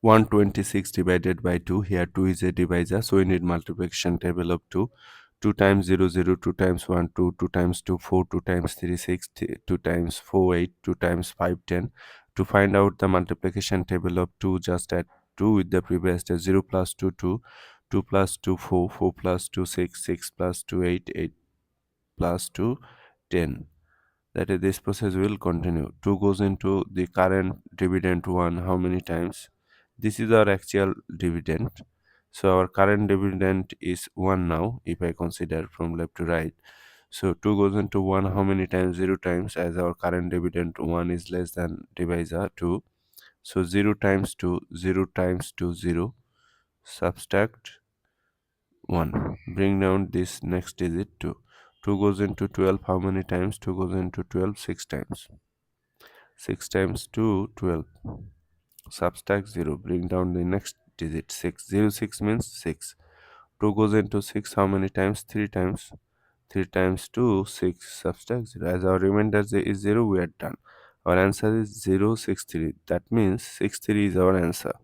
126 divided by 2. Here 2 is a divisor, so we need multiplication table of 2. 2 times 0, 0, 2 times 1, 2, 2 times 2, 4, 2 times 3, 6, 2 times 4, 8, 2 times 5, 10. To find out the multiplication table of 2, just add 2 with the previous step. 0 plus 2, 2, 2 plus 2, 4, 4 plus 2, 6, 6 plus 2, 8, 8 plus 2, 10. That is, this process will continue. 2 goes into the current dividend 1 how many times? This is our actual dividend. So our current dividend is 1 now, if I consider from left to right. So 2 goes into 1 how many times? 0 times, as our current dividend 1 is less than divisor 2. So 0 times 2, 0 times 2, 0. Subtract 1. Bring down this next digit 2. 2 goes into 12 how many times? 2 goes into 12 6 times. 6 times 2, 12. Subtract 0. Bring down the next digit 6. 0, 6 means 6. 2 goes into 6 how many times? 3 times. 3 times 2, 6. Subtract 0. As our remainder is 0, we are done. Our answer is 063. That means 63 is our answer.